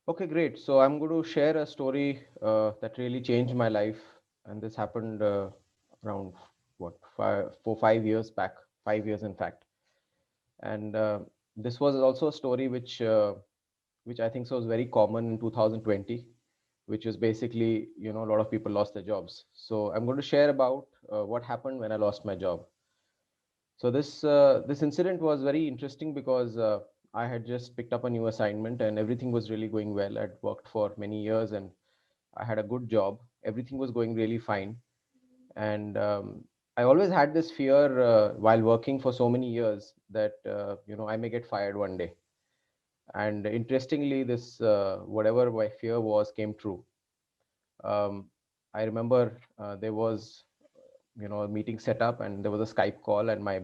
Okay, great. So I'm going to share a story that really changed my life, and this happened around what 5 years back, 5 years in fact. And this was also a story which I think so was very common in 2020, which was basically a lot of people lost their jobs. So I'm going to share about what happened when I lost my job. So this incident was very interesting because I had just picked up a new assignment and everything was really going well. I'd worked for many years and I had a good job. Everything was going really fine, and I always had this fear while working for so many years that I may get fired one day. And interestingly, this whatever my fear was came true. Um, I remember there was a meeting set up and there was a Skype call, and my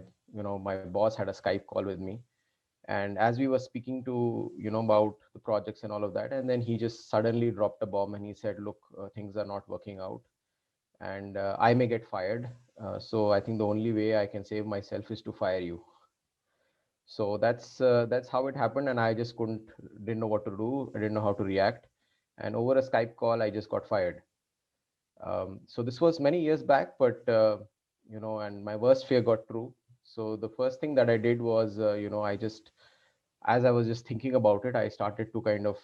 boss had a Skype call with me. And as we were speaking to about the projects and all of that, and then he just suddenly dropped a bomb and he said, look, things are not working out and I may get fired. So I think the only way I can save myself is to fire you. So that's how it happened, and I just didn't know what to do. I didn't know how to react, and over a Skype call, I just got fired. So this was many years back, but and my worst fear got true. So the first thing that I did was, as I was just thinking about it, I started to kind of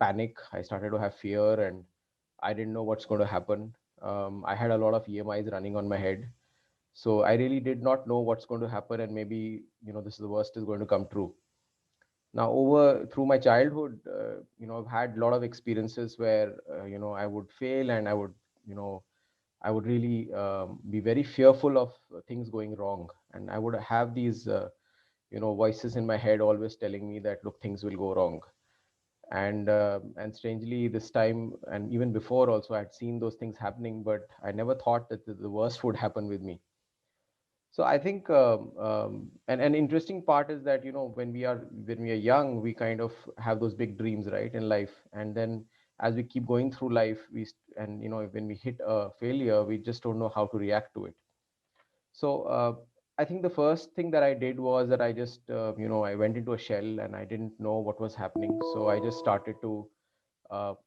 panic. I started to have fear, and I didn't know what's going to happen. I had a lot of EMIs running on my head, so I really did not know what's going to happen, and maybe this is the worst is going to come true. Now, over through my childhood, I've had a lot of experiences where I would fail, and you know, I would really be very fearful of things going wrong, and I would have these voices in my head always telling me that look, things will go wrong. And strangely, this time and even before also, I had seen those things happening, but I never thought that the worst would happen with me. So I think, and an interesting part is that when we are young, we kind of have those big dreams, right, in life, and then as we keep going through life, and when we hit a failure, we just don't know how to react to it. So I think the first thing that I did was that I just I went into a shell and I didn't know what was happening. So I just started to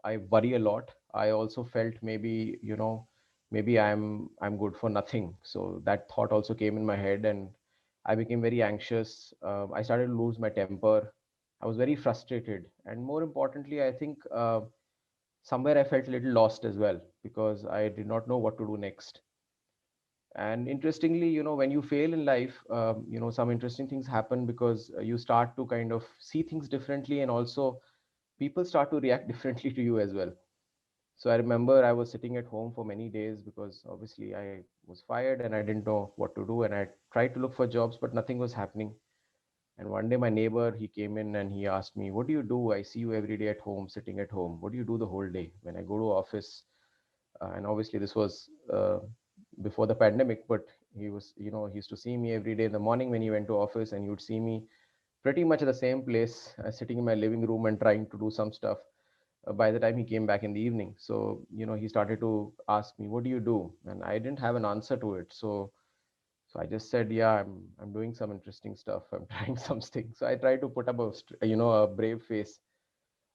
I worry a lot. I also felt maybe I'm good for nothing. So that thought also came in my head, and I became very anxious. I started to lose my temper. I was very frustrated, and more importantly, I think somewhere I felt a little lost as well because I did not know what to do next. And interestingly, when you fail in life, some interesting things happen because you start to kind of see things differently, and also people start to react differently to you as well. So I remember I was sitting at home for many days because obviously I was fired and I didn't know what to do, and I tried to look for jobs but nothing was happening. And one day my neighbor, he came in and he asked me, what do you do? I see you every day at home, sitting at home. What do you do the whole day? When I go to office, and obviously this was before the pandemic, but he used to see me every day in the morning when he went to office, and he would see me pretty much at the same place, sitting in my living room and trying to do some stuff by the time he came back in the evening. So he started to ask me, what do you do? And I didn't have an answer to it. So I just said, yeah, I'm doing some interesting stuff. I'm trying something. So I tried to put up a brave face.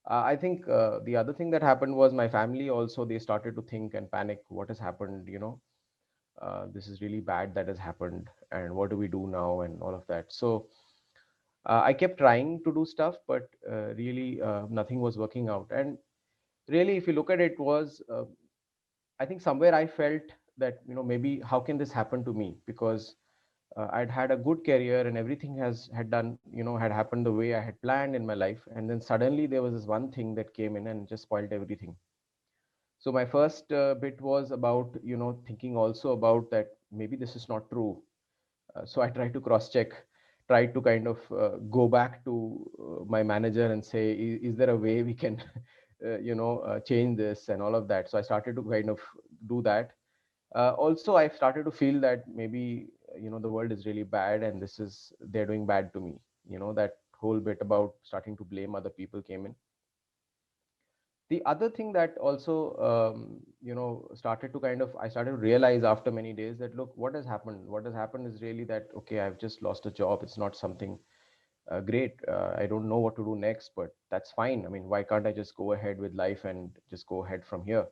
I think the other thing that happened was my family also, they started to think and panic, what has happened, this is really bad that has happened, and what do we do now, and all of that. So I kept trying to do stuff, but really nothing was working out. And really, if you look at it, was I think somewhere I felt that maybe how can this happen to me, because I'd had a good career and everything had happened the way I had planned in my life, and then suddenly there was this one thing that came in and just spoiled everything. So my first bit was about thinking also about that maybe this is not true. So I tried to cross check, tried to kind of go back to my manager and say, is there a way we can change this and all of that. So I started to kind of do that. Also, I started to feel that maybe the world is really bad and they're doing bad to me. That whole bit about starting to blame other people came in. The other thing that also started to kind of I started to realize after many days that look, what has happened is really that okay, I've just lost a job. It's not something great. I don't know what to do next, but that's fine. I mean, why can't I just go ahead with life and just go ahead from here?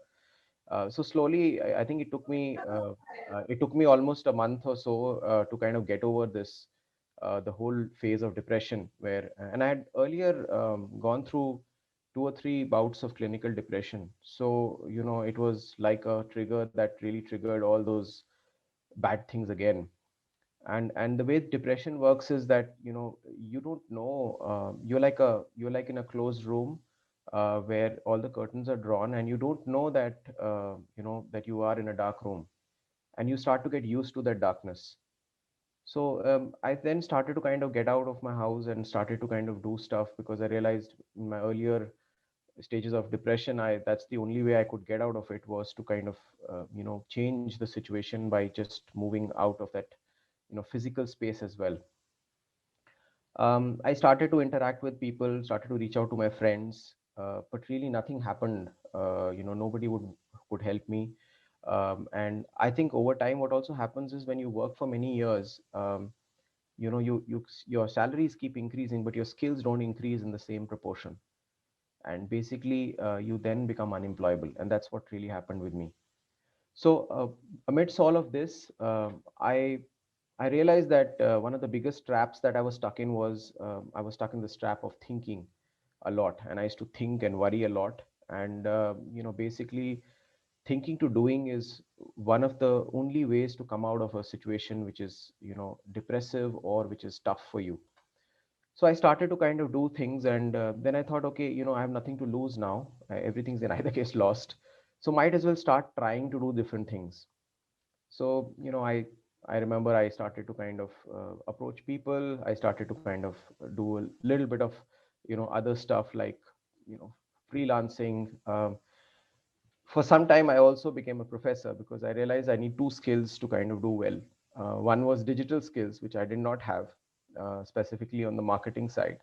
So slowly, I think it took me almost a month or so to kind of get over this, the whole phase of depression. And I had earlier gone through 2 or 3 bouts of clinical depression. So it was like a trigger that really triggered all those bad things again. And the way depression works is that you don't know, you're like in a closed room where all the curtains are drawn, and you don't know that that you are in a dark room, and you start to get used to that darkness. So I then started to kind of get out of my house and started to kind of do stuff, because I realized in my earlier stages of depression, I that's the only way I could get out of it, was to kind of change the situation by just moving out of that physical space as well. I started to interact with people, started to reach out to my friends, but really nothing happened. Nobody would could help me. And I think over time, what also happens is when you work for many years, your salaries keep increasing, but your skills don't increase in the same proportion. And basically, you then become unemployable, and that's what really happened with me. So, amidst all of this, I realized that one of the biggest traps that I was stuck in was I was stuck in this trap of thinking a lot, and I used to think and worry a lot. And basically, thinking to doing is one of the only ways to come out of a situation which is depressive or which is tough for you. So I started to kind of do things, and then I thought, okay, I have nothing to lose now. Everything's in either case lost, so might as well start trying to do different things. So I remember I started to kind of approach people. I started to kind of do a little bit of other stuff, like you know freelancing. For some time, I also became a professor, because I realized I need two skills to kind of do well. One was digital skills, which I did not have, specifically on the marketing side.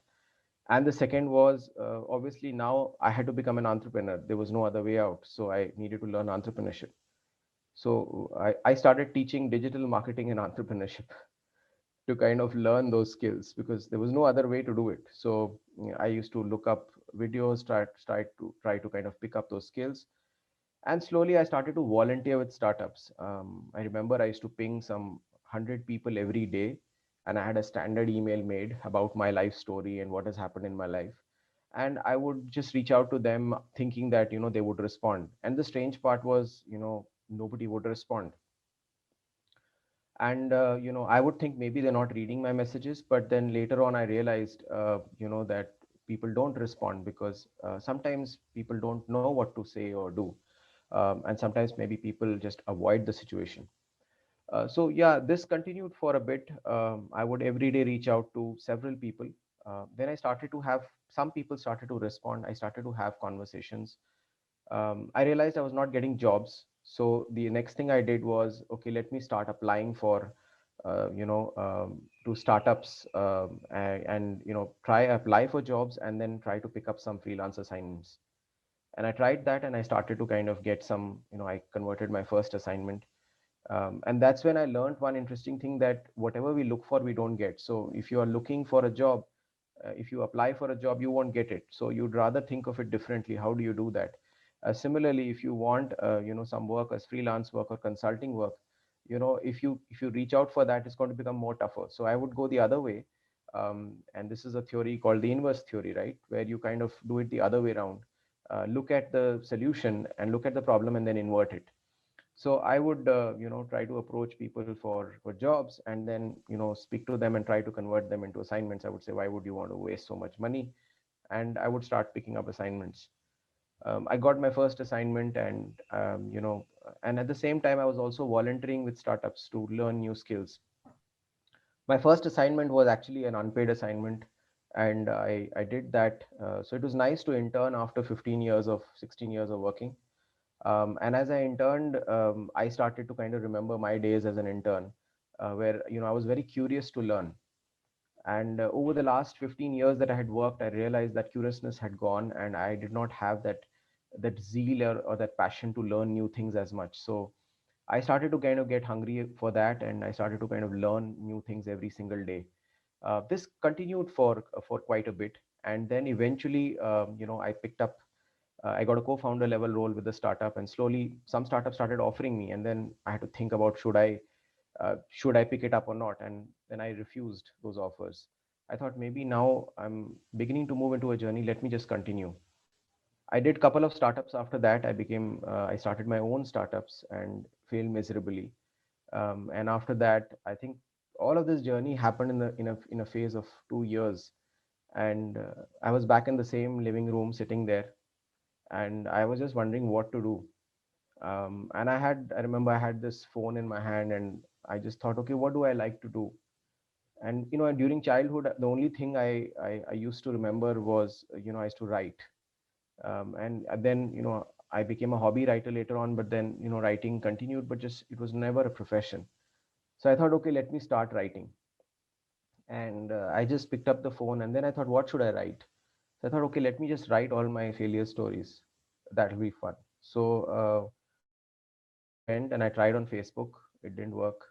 And the second was, obviously, now I had to become an entrepreneur. There was no other way out, so I needed to learn entrepreneurship. So I started teaching digital marketing and entrepreneurship to kind of learn those skills, because there was no other way to do it. So I used to look up videos, try to kind of pick up those skills. And slowly I started to volunteer with startups. I remember I used to ping some 100 people every day, and I had a standard email made about my life story and what has happened in my life. And I would just reach out to them thinking that they would respond. And the strange part was, nobody would respond. And I would think maybe they're not reading my messages, but then later on I realized that people don't respond, because sometimes people don't know what to say or do. And sometimes maybe people just avoid the situation. So yeah, this continued for a bit. I would every day reach out to several people. Then I started to have some people started to respond. I started to have conversations. I realized I was not getting jobs. So the next thing I did was, okay, let me start applying for, to startups, and try apply for jobs, and then try to pick up some freelance assignments. And I tried that, and I started to kind of get some. I converted my first assignment, and that's when I learned one interesting thing, that whatever we look for, we don't get. So if you are looking for a job, if you apply for a job, you won't get it. So you'd rather think of it differently. How do you do that? Similarly, if you want some work as freelance work or consulting work, if you reach out for that, it's going to become more tougher. So I would go the other way. And this is a theory called the inverse theory, right, where you kind of do it the other way around. Look at the solution and look at the problem and then invert it. So I would try to approach people for jobs, and then speak to them and try to convert them into assignments. I would say, why would you want to waste so much money? And I would start picking up assignments. I got my first assignment, and at the same time I was also volunteering with startups to learn new skills. My first assignment was actually an unpaid assignment, and I did that. So it was nice to intern after 15 years of 16 years of working. And as I interned, I started to kind of remember my days as an intern, where I was very curious to learn. And over the last 15 years that I had worked, I realized that curiousness had gone, and I did not have that zeal or that passion to learn new things as much. So I started to kind of get hungry for that, and I started to kind of learn new things every single day. This continued for quite a bit, and then eventually, I picked up. I got a co-founder level role with the startup, and slowly some startups started offering me, and then I had to think about should I pick it up or not, and then I refused those offers. I thought maybe now I'm beginning to move into a journey. Let me just continue. I did couple of startups after that. I started my own startups and failed miserably. And after that, I think all of this journey happened in a phase of 2 years. And I was back in the same living room sitting there, and I was just wondering what to do. And I remember I had this phone in my hand, and I just thought, okay, what do I like to do? And during childhood, the only thing I used to remember was, I used to write. And then I became a hobby writer later on, but then writing continued, but just it was never a profession. So I thought, okay, let me start writing. And I just picked up the phone, and then I thought, what should I write? So I thought, okay, let me just write all my failure stories. That'll be fun. So I went and I tried on Facebook. It didn't work.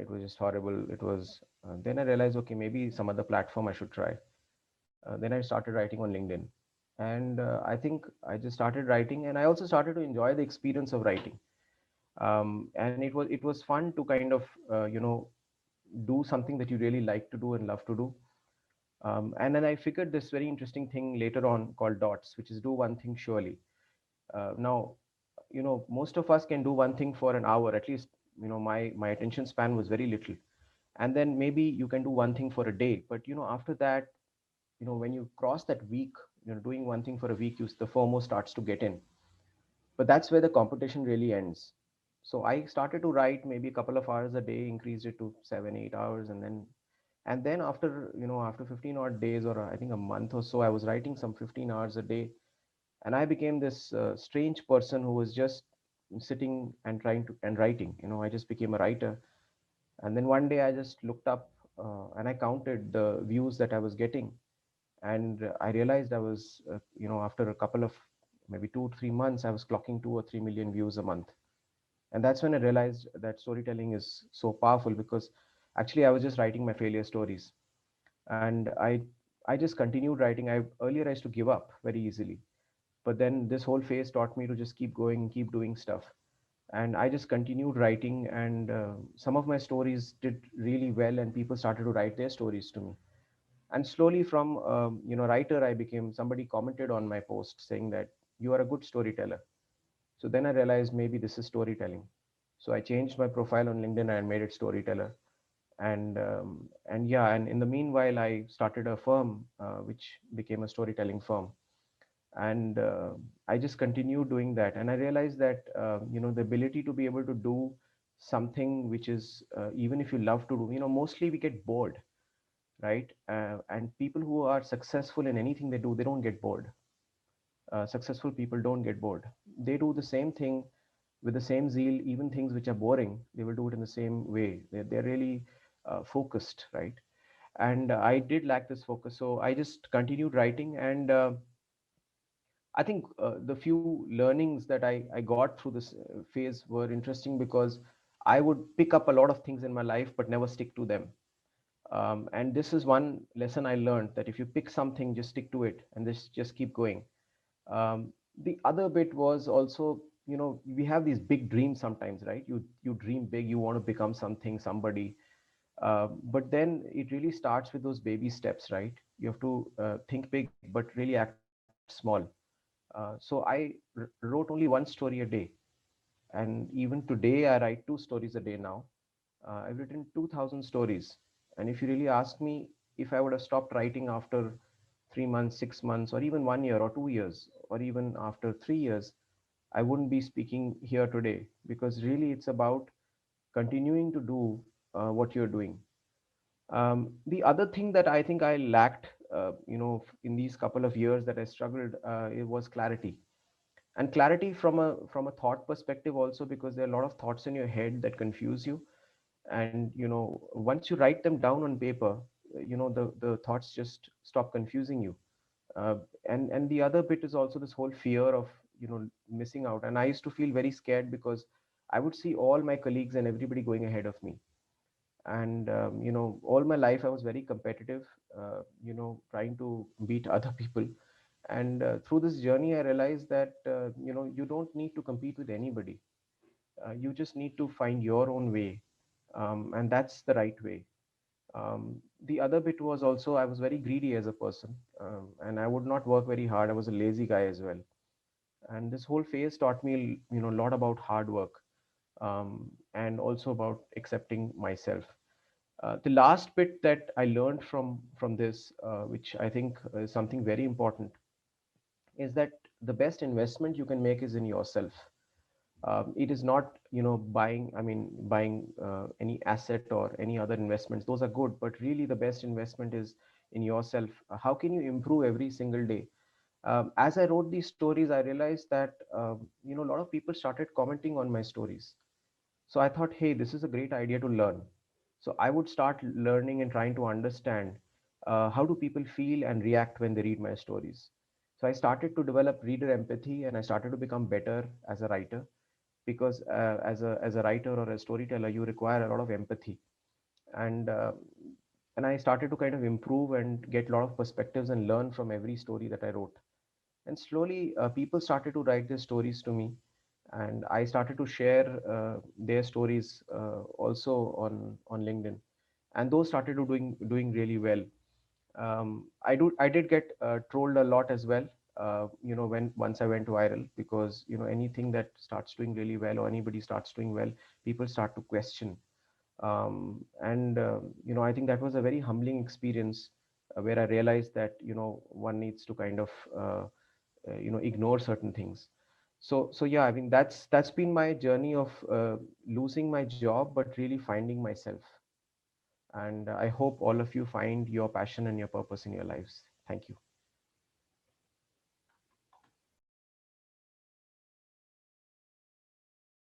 It was just horrible. It was Then I realized, okay, maybe some other platform I should try. Then I started writing on LinkedIn, and I think I just started writing, and I also started to enjoy the experience of writing. And it was fun to kind of do something that you really like to do and love to do. And then I figured this very interesting thing later on called dots, which is do one thing surely. Now, most of us can do one thing for an hour at least. My attention span was very little, and then maybe you can do one thing for a day, but after that, when you cross that week, doing one thing for a week, the FOMO starts to get in. But that's where the competition really ends. So I started to write maybe a couple of hours a day, increased it to 7 8 hours, and then after 15 odd days, or I think a month or so, I was writing some 15 hours a day. And I became this strange person who was just sitting and trying to and writing. I just became a writer. And then one day I just looked up, and I counted the views that I was getting. And I realized I was after a couple of maybe 2 3 months, I was clocking 2 or 3 million views a month. And that's when I realized that storytelling is so powerful, because actually I was just writing my failure stories. And I just continued writing. I Earlier I used to give up very easily, but then this whole phase taught me to just keep going, keep doing stuff. And I just continued writing, and some of my stories did really well, and people started to write their stories to me. And slowly, from writer, I became somebody commented on my post saying that you are a good storyteller. So then I realized maybe this is storytelling. So I changed my profile on LinkedIn and made it storyteller. And yeah, and in the meanwhile, I started a firm, which became a storytelling firm. And I just continued doing that, and I realized that the ability to be able to do something which is, even if you love to do, mostly we get bored, right? And people who are successful in anything they do, they don't get bored. Successful people don't get bored. They do the same thing with the same zeal. Even things which are boring, they will do it in the same way. They're really focused, right? And I did lack this focus, so I just continued writing. And I think the few learnings that I got through this phase were interesting, because I would pick up a lot of things in my life but never stick to them. And this is one lesson I learned, that if you pick something, just stick to it and just keep going. The other bit was also, we have these big dreams sometimes, right? You dream big, you want to become something, somebody. But then it really starts with those baby steps, right? You have to think big, but really act small. So I wrote only one story a day. And even today, I write two stories a day now. I've written 2,000 stories. And if you really ask me, if I would have stopped writing after 3 months, 6 months, or even 1 year or 2 years, or even after 3 years, I wouldn't be speaking here today, because really it's about continuing to do what you're doing. The other thing that I think I lacked, in these couple of years that I struggled, it was clarity. And clarity from a thought perspective also, because there are a lot of thoughts in your head that confuse you. And once you write them down on paper, the thoughts just stop confusing you. uh, and the other bit is also this whole fear of missing out. And I used to feel very scared, because I would see all my colleagues and everybody going ahead of me. And all my life I was very competitive, trying to beat other people. And through this journey I realized that you don't need to compete with anybody. You just need to find your own way, and that's the right way. The other bit was also I was very greedy as a person, and I would not work very hard. I was a lazy guy as well. And this whole phase taught me a lot about hard work, and also about accepting myself. The last bit that I learned from this, which I think is something very important, is that the best investment you can make is in yourself. It is not buying any asset or any other investments. Those are good, but really the best investment is in yourself. How can you improve every single day? As I wrote these stories, I realized that a lot of people started commenting on my stories. So I thought, hey, this is a great idea to learn. So I would start learning and trying to understand how do people feel and react when they read my stories. So I started to develop reader empathy, and I started to become better as a writer, because as a writer or a storyteller, you require a lot of empathy. And uh, and I started to kind of improve and get a lot of perspectives and learn from every story that I wrote. And slowly people started to write their stories to me, and I started to share their stories also on LinkedIn, and those started to doing really well. I did get trolled a lot as well, when once I went viral, because anything that starts doing really well, or anybody starts doing well, people start to question. And I think that was a very humbling experience, where I realized that one needs to kind of ignore certain things. So yeah, I mean, that's been my journey of losing my job but really finding myself. And I hope all of you find your passion and your purpose in your lives. Thank you.